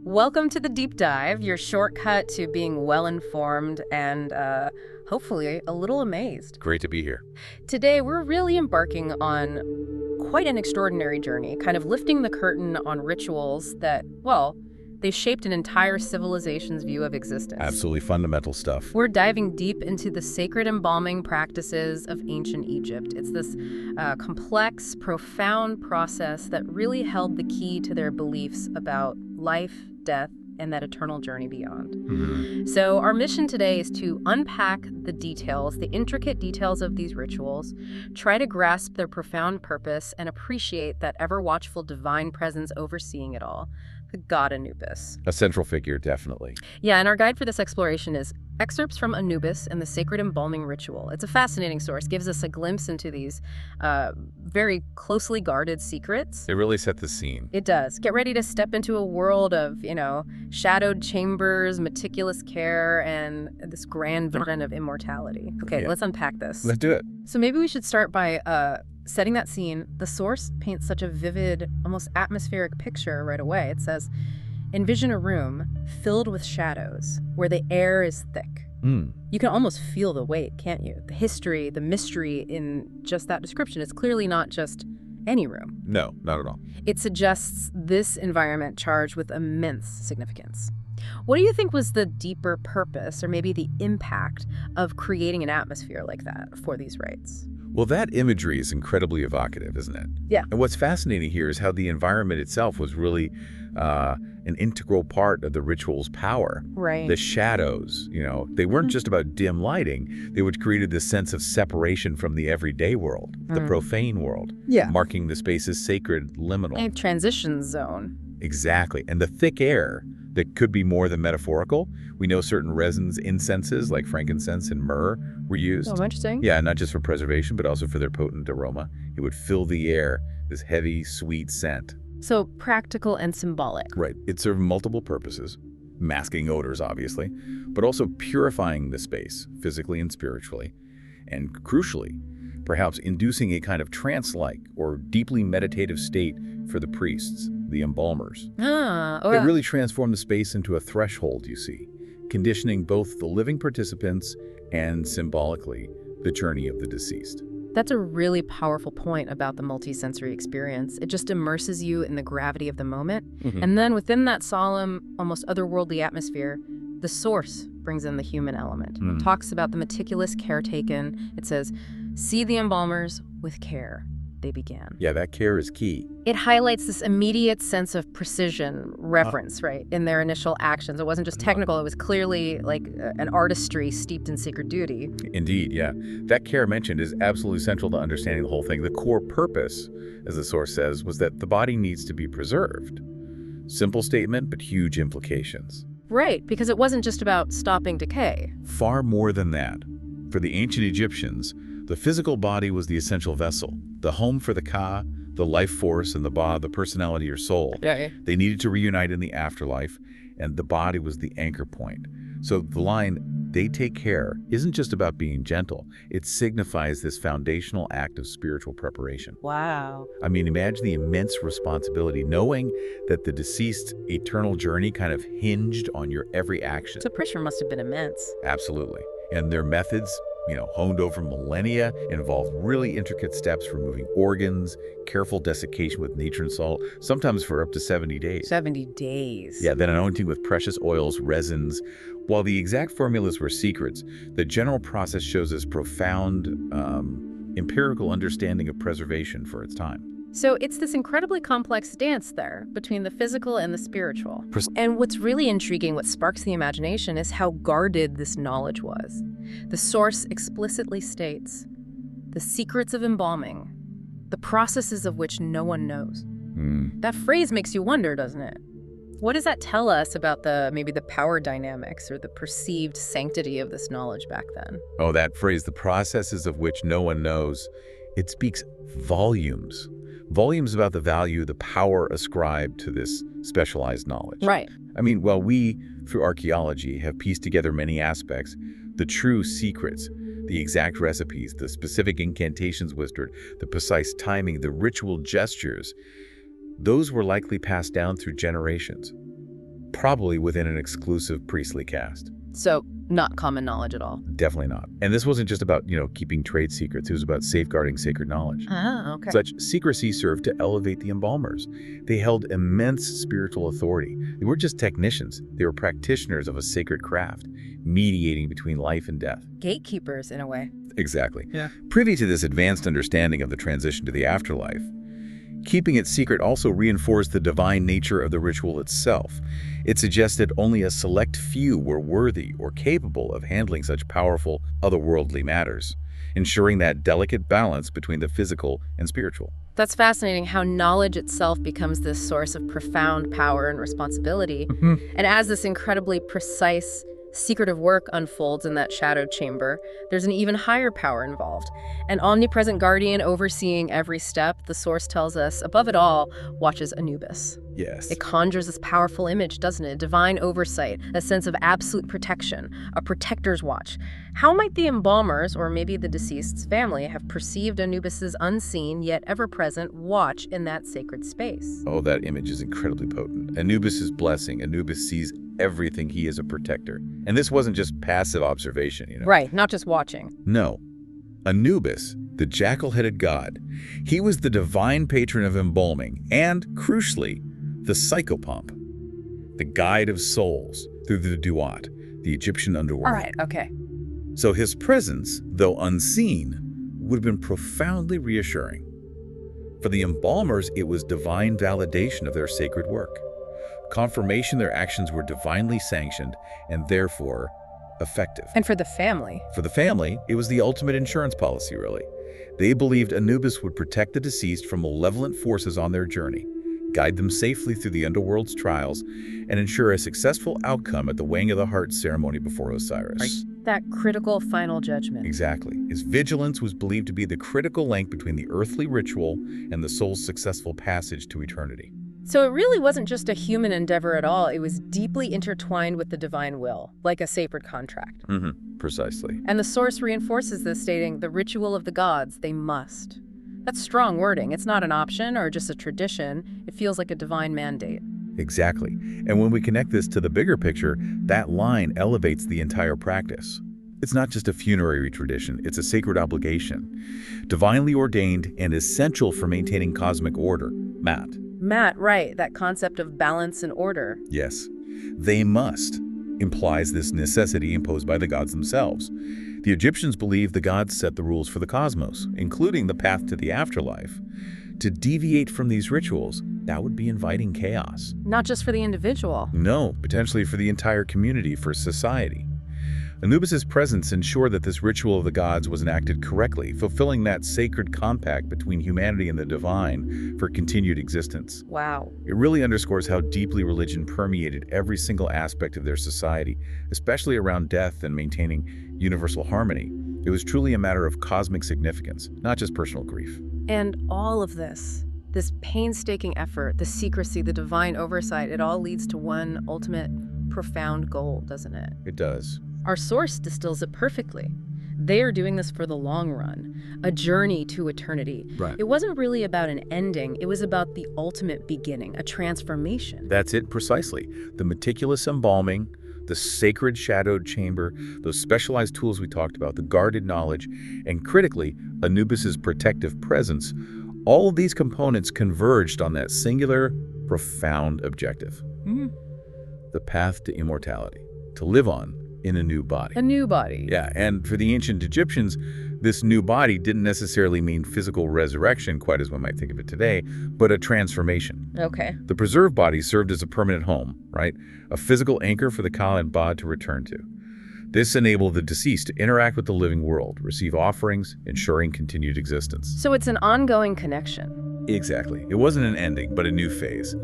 Welcome to the Deep Dive, your shortcut to being well-informed and hopefully a little amazed. Great to be here. Today, we're really embarking on quite an extraordinary journey, kind of lifting the curtain on rituals that, well, they shaped an entire civilization's view of existence. Absolutely fundamental stuff. We're diving deep into the sacred embalming practices of ancient Egypt. It's this complex, profound process that really held the key to their beliefs about life, death, and that eternal journey beyond. So our mission today is to unpack the details, the intricate details of these rituals, try to grasp their profound purpose, and appreciate that ever-watchful divine presence overseeing it all, the god Anubis. A central figure, definitely. Yeah, and our guide for this exploration is excerpts from Anubis and the sacred embalming ritual. It's a fascinating source, gives us a glimpse into these very closely guarded secrets. It really set the scene. It does. Get ready to step into a world of, shadowed chambers, meticulous care, and this grand vision of immortality. Okay, Let's unpack this. Let's do it. So maybe we should start by setting that scene. The source paints such a vivid, almost atmospheric picture right away. It says, envision a room filled with shadows where the air is thick. You can almost feel the weight, can't you? The history, the mystery in just that description. It's clearly not just any room. No, not at all. It suggests this environment charged with immense significance. What do you think was the deeper purpose, or maybe the impact, of creating an atmosphere like that for these rites? Well, that imagery is incredibly evocative, isn't it? Yeah. And what's fascinating here is how the environment itself was really an integral part of the ritual's power. Right. The shadows, they weren't just about dim lighting. They would created this sense of separation from the everyday world, the profane world, marking the space's sacred liminal. A transition zone. Exactly. And the thick air that could be more than metaphorical. We know certain resins, incenses like frankincense and myrrh were used. Oh, interesting. Yeah, not just for preservation, but also for their potent aroma. It would fill the air, this heavy, sweet scent. So practical and symbolic. Right. It served multiple purposes, masking odors, obviously, but also purifying the space, physically and spiritually. And crucially, perhaps inducing a kind of trance-like or deeply meditative state for the priests, the embalmers. It really transformed the space into a threshold, you see, conditioning both the living participants and, symbolically, the journey of the deceased. That's a really powerful point about the multisensory experience. It just immerses you in the gravity of the moment. And then within that solemn, almost otherworldly atmosphere, the source brings in the human element. It talks about the meticulous care taken. It says, see the embalmers with care. They began. Yeah, that care is key. It highlights this immediate sense of precision, reverence, right, in their initial actions. It wasn't just technical. It was clearly like an artistry steeped in sacred duty. Indeed, yeah. That care mentioned is absolutely central to understanding the whole thing. The core purpose, as the source says, was that the body needs to be preserved. Simple statement, but huge implications. Right, because it wasn't just about stopping decay. Far more than that. For the ancient Egyptians, the physical body was the essential vessel, the home for the Ka, the life force, and the Ba, the personality or soul. Yeah. They needed to reunite in the afterlife, and the body was the anchor point. So the line, they take care, isn't just about being gentle. It signifies this foundational act of spiritual preparation. Wow. I mean, imagine the immense responsibility, knowing that the deceased's eternal journey kind of hinged on your every action. So pressure must have been immense. Absolutely. And their methods, honed over millennia, involved really intricate steps, removing organs, careful desiccation with natron salt, sometimes for up to 70 days. 70 days. Yeah, then anointing with precious oils, resins. While the exact formulas were secrets, the general process shows us profound empirical understanding of preservation for its time. So it's this incredibly complex dance there between the physical and the spiritual. And what's really intriguing, what sparks the imagination, is how guarded this knowledge was. The source explicitly states, the secrets of embalming, the processes of which no one knows. That phrase makes you wonder, doesn't it? What does that tell us about maybe the power dynamics or the perceived sanctity of this knowledge back then? Oh, that phrase, the processes of which no one knows, it speaks volumes. Volumes about the value, the power ascribed to this specialized knowledge. Right. I mean, while we, through archaeology, have pieced together many aspects, the true secrets, the exact recipes, the specific incantations whispered, the precise timing, the ritual gestures, those were likely passed down through generations. probably within an exclusive priestly caste. So, not common knowledge at all. Definitely not. And this wasn't just about, keeping trade secrets. It was about safeguarding sacred knowledge. Ah, okay. Such secrecy served to elevate the embalmers. They held immense spiritual authority. They weren't just technicians. They were practitioners of a sacred craft, mediating between life and death. Gatekeepers, in a way. Exactly. Yeah. Privy to this advanced understanding of the transition to the afterlife, keeping it secret also reinforced the divine nature of the ritual itself. It suggested only a select few were worthy or capable of handling such powerful, otherworldly matters, ensuring that delicate balance between the physical and spiritual. That's fascinating how knowledge itself becomes this source of profound power and responsibility. And as this incredibly precise, secretive work unfolds in that shadowed chamber, there's an even higher power involved. An omnipresent guardian overseeing every step, the source tells us, above it all, watches Anubis. Yes. It conjures this powerful image, doesn't it? Divine oversight, a sense of absolute protection, a protector's watch. How might the embalmers, or maybe the deceased's family, have perceived Anubis's unseen yet ever-present watch in that sacred space? Oh, that image is incredibly potent. Anubis's blessing. Anubis sees everything. He is a protector. And this wasn't just passive observation, Right, not just watching. No. Anubis, the jackal-headed god, he was the divine patron of embalming and, crucially, the psychopomp, the guide of souls through the duat, the Egyptian underworld. All right, okay. So his presence, though unseen, would have been profoundly reassuring. For the embalmers, it was divine validation of their sacred work, confirmation their actions were divinely sanctioned and therefore effective. And for the family? For the family, it was the ultimate insurance policy, really. They believed Anubis would protect the deceased from malevolent forces on their journey, guide them safely through the underworld's trials, and ensure a successful outcome at the weighing of the heart ceremony before Osiris. Right. That critical final judgment. Exactly. His vigilance was believed to be the critical link between the earthly ritual and the soul's successful passage to eternity. So it really wasn't just a human endeavor at all. It was deeply intertwined with the divine will, like a sacred contract. Precisely. And the source reinforces this, stating, the ritual of the gods, they must. That's strong wording. It's not an option or just a tradition. It feels like a divine mandate. Exactly. And when we connect this to the bigger picture, that line elevates the entire practice. It's not just a funerary tradition, it's a sacred obligation, divinely ordained and essential for maintaining cosmic order. Matt, right, that concept of balance and order. Yes. They must implies this necessity imposed by the gods themselves. The Egyptians believed the gods set the rules for the cosmos, including the path to the afterlife. To deviate from these rituals, that would be inviting chaos. Not just for the individual. No, potentially for the entire community, for society. Anubis's presence ensured that this ritual of the gods was enacted correctly, fulfilling that sacred compact between humanity and the divine for continued existence. Wow. It really underscores how deeply religion permeated every single aspect of their society, especially around death and maintaining universal harmony. It was truly a matter of cosmic significance, not just personal grief. And all of this painstaking effort, the secrecy, the divine oversight, it all leads to one ultimate profound goal, doesn't it? It does. Our source distills it perfectly. They are doing this for the long run, a journey to eternity. Right. It wasn't really about an ending, it was about the ultimate beginning, a transformation. That's it precisely. The meticulous embalming, the sacred shadowed chamber, those specialized tools we talked about, the guarded knowledge, and critically, Anubis's protective presence, all of these components converged on that singular, profound objective. The path to immortality, to live on in a new body. A new body. Yeah, and for the ancient Egyptians, this new body didn't necessarily mean physical resurrection, quite as one might think of it today, but a transformation. Okay. The preserved body served as a permanent home, right? A physical anchor for the Kal and Ba to return to. This enabled the deceased to interact with the living world, receive offerings, ensuring continued existence. So it's an ongoing connection. Exactly. It wasn't an ending, but a new phase.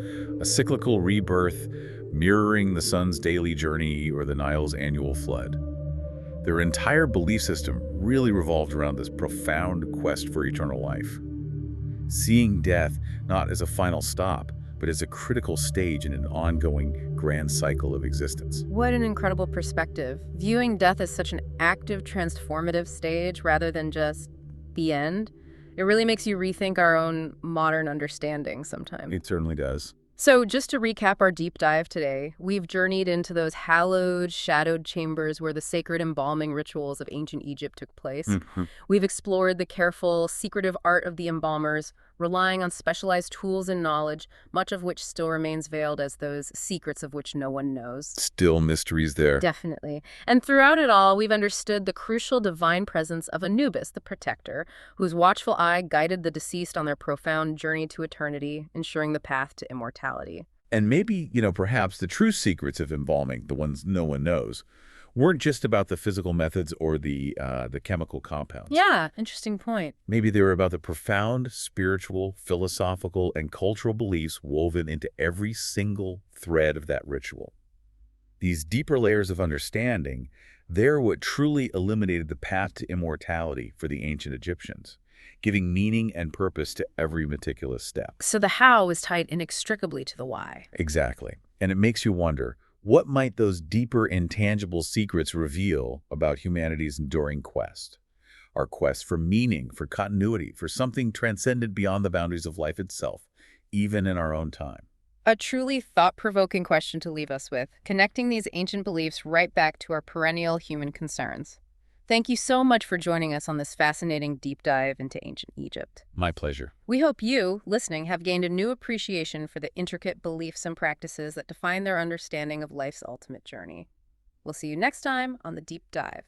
A cyclical rebirth, mirroring the sun's daily journey or the Nile's annual flood. Their entire belief system really revolved around this profound quest for eternal life. Seeing death not as a final stop, but as a critical stage in an ongoing grand cycle of existence. What an incredible perspective. Viewing death as such an active, transformative stage rather than just the end. It really makes you rethink our own modern understanding sometimes. It certainly does. So, just to recap our deep dive today, we've journeyed into those hallowed, shadowed chambers where the sacred embalming rituals of ancient Egypt took place. Mhm. We've explored the careful, secretive art of the embalmers, relying on specialized tools and knowledge, much of which still remains veiled as those secrets of which no one knows. Still mysteries there. Definitely. And throughout it all, we've understood the crucial divine presence of Anubis, the protector, whose watchful eye guided the deceased on their profound journey to eternity, ensuring the path to immortality. And maybe, perhaps the true secrets of embalming, the ones no one knows, weren't just about the physical methods or the chemical compounds. Yeah, interesting point. Maybe they were about the profound spiritual, philosophical, and cultural beliefs woven into every single thread of that ritual. These deeper layers of understanding, they're what truly illuminated the path to immortality for the ancient Egyptians, giving meaning and purpose to every meticulous step. So the how is tied inextricably to the why. Exactly. And it makes you wonder, what might those deeper, intangible secrets reveal about humanity's enduring quest? Our quest for meaning, for continuity, for something transcendent beyond the boundaries of life itself, even in our own time. A truly thought-provoking question to leave us with, connecting these ancient beliefs right back to our perennial human concerns. Thank you so much for joining us on this fascinating deep dive into ancient Egypt. My pleasure. We hope you, listening, have gained a new appreciation for the intricate beliefs and practices that define their understanding of life's ultimate journey. We'll see you next time on the Deep Dive.